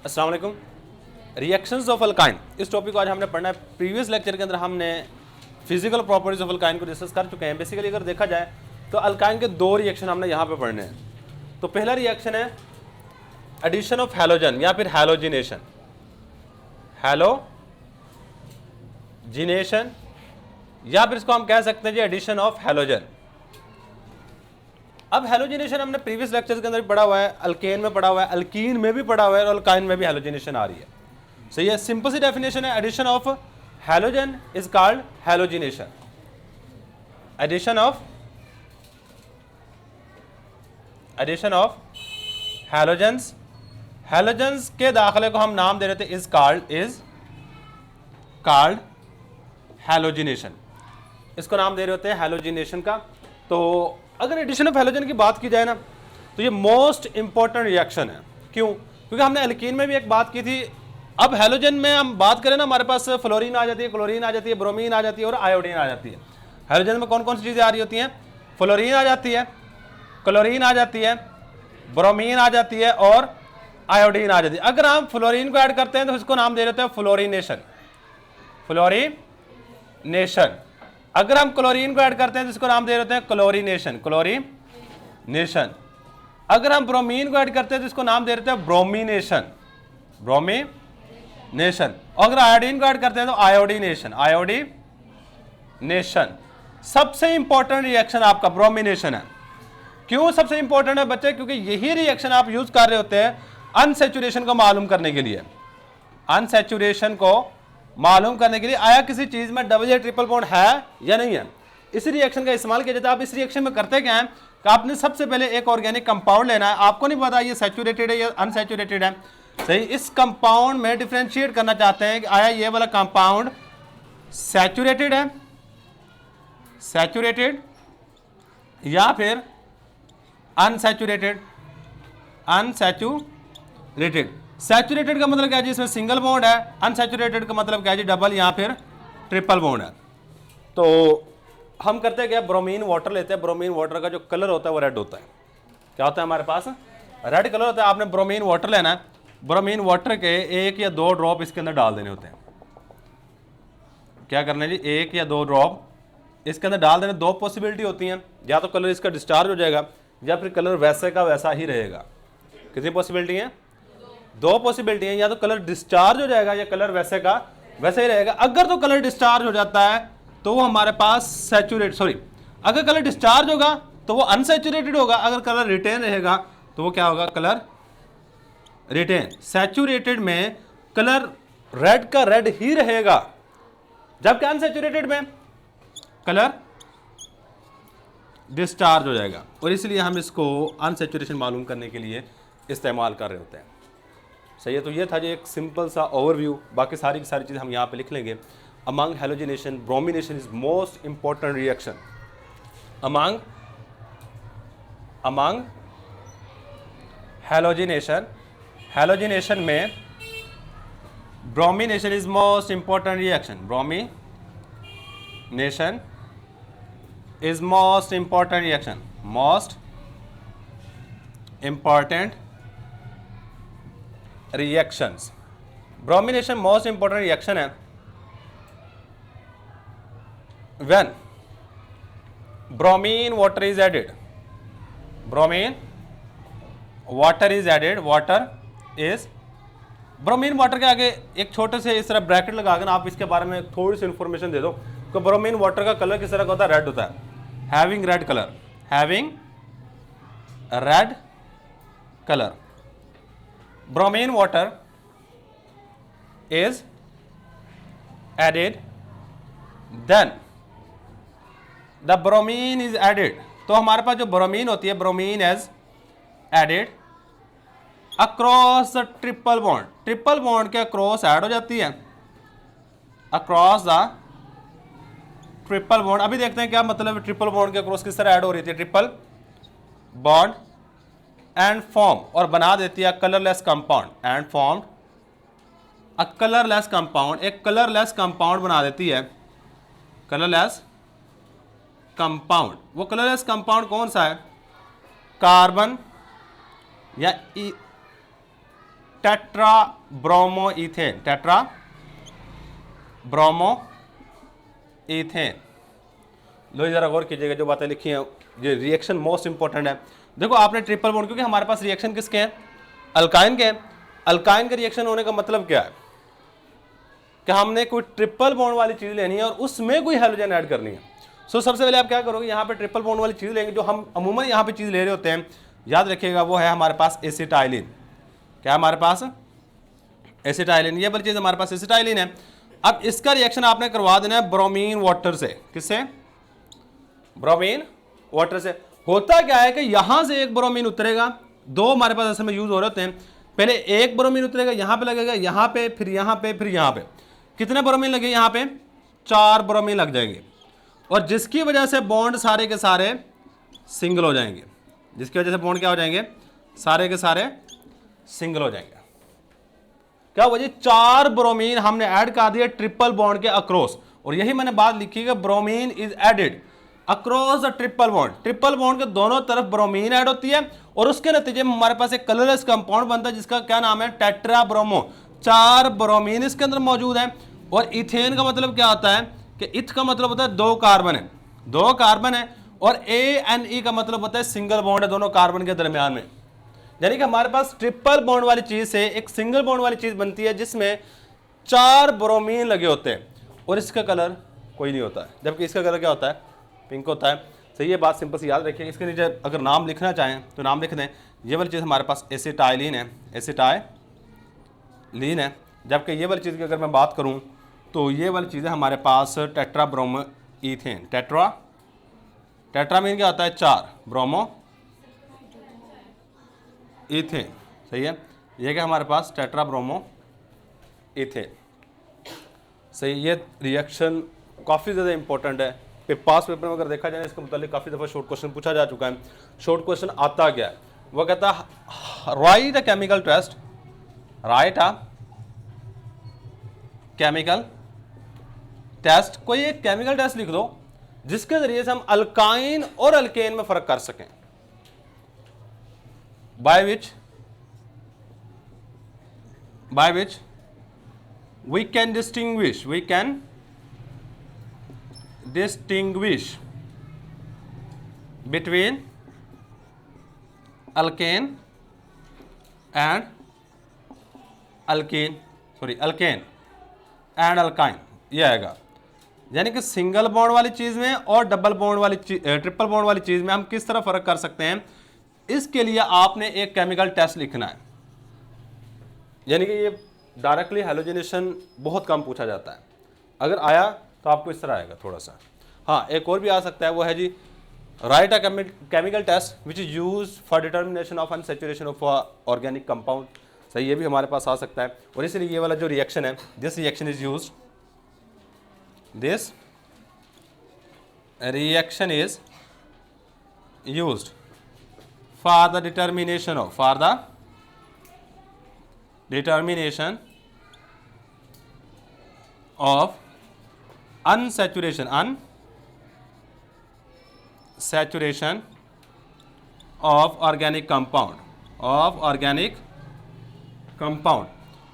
अस्सलाम वालेकुम। Reactions of alkyne, इस टॉपिक को आज हमने पढ़ना है। प्रीवियस लेक्चर के अंदर हमने फिजिकल प्रॉपर्टीज ऑफ अल्काइन को डिस्कस कर चुके हैं। बेसिकली अगर देखा जाए तो अल्काइन के दो रिएक्शन हमने यहाँ पे पढ़ने हैं। तो पहला रिएक्शन है एडिशन ऑफ हैलोजन या फिर हैलोजिनेशन, हैलोजिनेशन या फिर इसको हम कह सकते हैं जी एडिशन ऑफ हैलोजन। अब हैलोजिनेशन हमने प्रीवियस लेक्चर के अंदर भी पढ़ा हुआ है, अल्केन में पढ़ा हुआ है, अल्कीन में भी पढ़ा हुआ है और अल्काइन में भी हैलोजिनेशन आ रही है। सही है, सिंपल सी डेफिनेशन है, addition of halogen is called halogenation. Addition of halogens, halogens के दाखिले को हम नाम दे रहे थे इज कॉल्ड हैलोजिनेशन। इसको नाम दे रहे होते हैं हैलोजिनेशन का। तो अगर एडिशन ऑफ हैलोजन की बात की जाए ना तो ये मोस्ट इंपॉर्टेंट रिएक्शन है। क्यों? क्योंकि हमने एल्कीन में भी एक बात की थी। अब हैलोजन में हम बात करें ना, हमारे पास फ्लोरीन आ जाती है, क्लोरीन आ जाती है, ब्रोमीन आ जाती है और आयोडीन आ जाती है। हैलोजन में कौन कौन सी चीज़ें आ रही होती हैं? फ्लोरीन आ जाती है, क्लोरीन आ जाती है, ब्रोमीन आ जाती है और आयोडीन आ जाती है। अगर हम फ्लोरीन को ऐड करते हैं तो इसको नाम दे देते हैं फ्लोरीनेशन। अगर हम क्लोरीन को ऐड करते हैं तो इसको नाम दे देते हैं क्लोरीनेशन। अगर हम ब्रोमीन को ऐड करते हैं तो इसको नाम दे देते हैं ब्रोमीनेशन। अगर आयोडीन को ऐड करते हैं तो आयोडीनेशन। सबसे इंपॉर्टेंट रिएक्शन आपका ब्रोमीनेशन है। क्यों सबसे इंपॉर्टेंट है बच्चे? क्योंकि यही रिएक्शन आप यूज कर रहे होते हैं अनसैचुरेशन को मालूम करने के लिए। अनसैचुरेशन को मालूम करने के लिए आया किसी चीज में डबल या ट्रिपल बॉन्ड है या नहीं है, इस रिएक्शन का इस्तेमाल किया जाता है। आप इस रिएक्शन में करते क्या है कि आपने सबसे पहले एक ऑर्गेनिक कंपाउंड लेना है। आपको नहीं पता ये सैचुरेटेड है या अनसैचुरेटेड है। सही, इस कंपाउंड में डिफरेंशिएट करना चाहते हैं कि आया ये वाला कंपाउंड सैचुरेटेड है, या फिर अनसैचुरेटेड। सैचुरेटेड का मतलब क्या है जी? इसमें सिंगल बॉन्ड है। अनसैचुरेटेड का मतलब क्या है जी? डबल या फिर ट्रिपल बॉन्ड है। तो हम करते क्या, ब्रोमीन वाटर लेते हैं। ब्रोमीन वाटर का जो कलर होता है वो रेड होता है। क्या होता है हमारे पास? रेड कलर होता है। आपने ब्रोमीन वाटर लेना है। ब्रोमीन वाटर के 1 या 2 ड्रॉप इसके अंदर डाल देने होते हैं। क्या करना है जी? 1 या 2 ड्रॉप इसके अंदर डाल देने। 2 पॉसिबिलिटी होती हैं, या तो कलर इसका डिस्चार्ज हो जाएगा या फिर कलर वैसे का वैसा ही रहेगा। कितनी पॉसिबिलिटी है? 2 पॉसिबिलिटी है, या तो कलर डिस्चार्ज हो जाएगा या कलर वैसे का वैसे ही रहेगा। अगर तो कलर डिस्चार्ज हो जाता है तो वो हमारे पास अगर कलर डिस्चार्ज होगा तो वो अनसैचुरेटेड होगा। अगर कलर रिटेन रहेगा तो वो क्या होगा? Colour retain. सैचुरेटेड में कलर रेड का रेड ही रहेगा, जबकि अनसैचुरेटेड में कलर डिस्चार्ज हो जाएगा। और इसलिए हम इसको अनसैचुरेशन मालूम करने के लिए इस्तेमाल कर रहे होते हैं। सही है, तो ये था जो एक सिंपल सा ओवरव्यू। बाकी सारी की सारी चीज़ हम यहाँ पे लिख लेंगे। Among halogenation, bromination is most important reaction. Among halogenation में bromination is most important reaction. Bromination is most important reaction. Most important reactions. Bromination most important reaction है when bromine water is added. Bromine water के आगे एक छोटे से इस तरह bracket लगाकर आप इसके बारे में थोड़ी सी इंफॉर्मेशन दे दो कि ब्रोमीन वाटर का कलर किस तरह का होता है? रेड होता है। Having red colour. Bromine water is added, then the bromine is added। तो हमारे पास जो ब्रोमीन होती है, bromine is added across the triple bond. Triple bond के अक्रॉस ऐड हो जाती है, अक्रॉस द ट्रिपल बॉन्ड। अभी देखते हैं क्या मतलब है ट्रिपल बॉन्ड के अक्रॉस किस तरह ऐड हो रही थी। ट्रिपल बॉन्ड एंड फॉर्म, और बना देती है colourless compound. And form a colourless compound, एक कलरलेस कंपाउंड बना देती है। कलरलेस कंपाउंड, वो कलरलेस कंपाउंड कौन सा है? कार्बन या tetra bromo ethane, tetra bromo ethane. लो जरा गौर कीजिएगा जो बातें लिखी हैं, ये रिएक्शन मोस्ट इंपॉर्टेंट है। देखो आपने ट्रिपल बॉन्ड, क्योंकि हमारे पास रिएक्शन किसके हैं, अल्काइन के हैं। अल्काइन के रिएक्शन होने का मतलब क्या है कि हमने कोई ट्रिपल बॉन्ड वाली चीज लेनी है और उसमें कोई हेलोजन ऐड करनी है। सो सबसे पहले आप क्या करोगे, यहाँ पे ट्रिपल बॉन्ड वाली चीज लेंगे, जो हम अमूमन यहाँ पे चीज ले रहे होते हैं, याद रखिएगा वो है हमारे पास एसिटाइलिन। क्या है हमारे पास, एसिटाइलिन, ये वाली चीज हमारे पास एसिटाइलिन है। अब इसका रिएक्शन आपने करवा देना है ब्रोमीन वाटर से। किससे, ब्रोमीन वाटर से। होता क्या है कि यहां से एक ब्रोमीन उतरेगा, दो हमारे पास असल में यूज हो रहे होते हैं। पहले एक ब्रोमीन उतरेगा, यहां पे लगेगा, यहां पे, फिर यहां पे, फिर यहां पे। कितने ब्रोमीन लगे यहां पे, 4 ब्रोमीन लग जाएंगे, और जिसकी वजह से बॉन्ड सारे के सारे सिंगल हो जाएंगे। जिसकी वजह से बॉन्ड क्या हो जाएंगे, सारे के सारे सिंगल हो जाएंगे। क्या वजह, 4 ब्रोमीन हमने ऐड कर दिया ट्रिपल बॉन्ड के अक्रॉस। और यही मैंने बात लिखी है, bromine is added across the triple bond. Triple bond के दोनों तरफ ब्रोमीन ऐड होती है और उसके नतीजे में हमारे पास एक कलरलेस कंपाउंड बनता है जिसका क्या नाम है, टेट्रा ब्रोमो। 4 ब्रोमीन इसके अंदर मौजूद है। और इथेन का मतलब क्या होता है कि इथ का मतलब होता है 2 कार्बन है, 2 कार्बन है, और ANE का मतलब होता है सिंगल बॉन्ड है दोनों कार्बन के दरमियान में। यानी कि हमारे पास ट्रिपल बॉन्ड वाली चीज से एक सिंगल बॉन्ड वाली चीज बनती है जिसमें 4 ब्रोमीन लगे होते हैं, और इसका कलर कोई नहीं होता है, जबकि इसका कलर क्या होता है, पिंक होता है। सही, ये बात सिंपल सी याद रखिए। इसके नीचे अगर नाम लिखना चाहें तो नाम लिख दें। ये वाली चीज़ हमारे पास एसिटाइलिन है, एसिटाइलिन है। जबकि ये वाली चीज़ की अगर मैं बात करूं तो ये वाली चीज़ है हमारे पास tetra bromo ethane. Tetra, tetra mean क्या होता है, 4, ब्रोमो इथेन। सही है, ये क्या हमारे पास टेट्रा ब्रोमो इथेन। सही, ये रिएक्शन काफ़ी ज़्यादा इंपॉर्टेंट है। पास पेपर में अगर देखा जाए इसके मुतालिक काफ़ी दफ़ा शॉर्ट क्वेश्चन पूछा जा चुका है। शॉर्ट क्वेश्चन आता क्या है, वो कहता है write a chemical test, write a chemical test. कोई एक केमिकल टेस्ट लिख दो जिसके जरिए से हम अल्काइन और अल्केन में फर्क कर सकें। By which we can distinguish between alkane and alkene and alkyne। ये आएगा, यानी कि सिंगल बॉन्ड वाली चीज में और डबल बॉन्ड वाली ट्रिपल बॉन्ड वाली चीज में हम किस तरह फर्क कर सकते हैं। इसके लिए आपने एक केमिकल टेस्ट लिखना है। यानी कि ये डायरेक्टली हेलोजिनेशन बहुत कम पूछा जाता है, अगर आया तो आपको इस तरह आएगा थोड़ा सा। हाँ, एक और भी आ सकता है, वो है जी right a chemical test which is use for determination of unsaturation of organic compound. सही, ये भी हमारे पास आ सकता है। और इसलिए ये वाला जो रिएक्शन है, this reaction is used, this reaction is used for the determination of unsaturation of organic compound,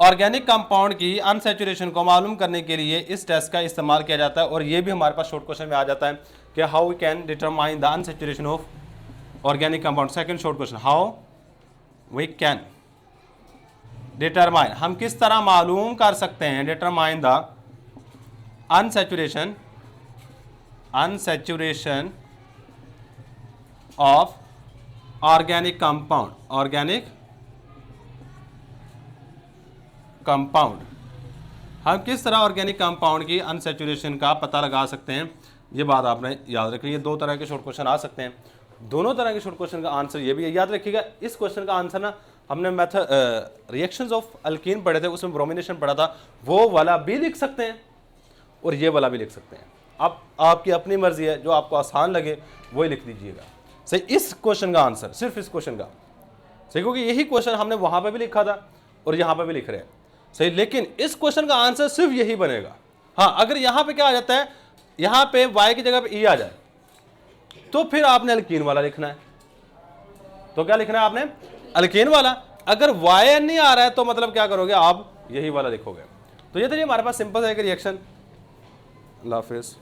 organic compound की अनसैचुरेशन को मालूम करने के लिए इस टेस्ट का इस्तेमाल किया जाता है। और ये भी हमारे पास शॉर्ट क्वेश्चन में आ जाता है कि how we can determine the unsaturation of organic compound. Second short question, how we can determine, हम किस तरह मालूम कर सकते हैं, determine the unsaturation of organic compound, हम किस तरह ऑर्गेनिक कंपाउंड की अनसैचुरेशन का पता लगा सकते हैं। ये बात आपने याद रखनी है। 2 तरह के शॉर्ट क्वेश्चन आ सकते हैं, दोनों तरह के शॉर्ट क्वेश्चन का आंसर ये भी है, याद रखिएगा। इस क्वेश्चन का आंसर ना हमने मेथड रिएक्शंस ऑफ अल्कीन पढ़े थे, उसमें ब्रोमिनेशन पढ़ा था, वो वाला भी लिख सकते हैं और ये वाला भी लिख सकते हैं। अब आपकी अपनी मर्जी है, जो आपको आसान लगे वही लिख दीजिएगा। सही, इस क्वेश्चन का आंसर, सिर्फ इस क्वेश्चन का सही, क्योंकि यही क्वेश्चन हमने वहां पे भी लिखा था और यहां पे भी लिख रहे हैं। सही, लेकिन इस क्वेश्चन का आंसर सिर्फ यही बनेगा। हाँ, अगर यहां पे क्या आ जाता है, यहां पे y की जगह पे e आ जाए तो फिर आपने अल्कीन वाला लिखना है। तो क्या लिखना है आपने, अल्कीन वाला। अगर YN नहीं आ रहा है तो मतलब क्या करोगे आप, यही वाला लिखोगे। तो ये तो हमारे पास सिंपल है एक रिएक्शन। अल्लाह हाफिज़।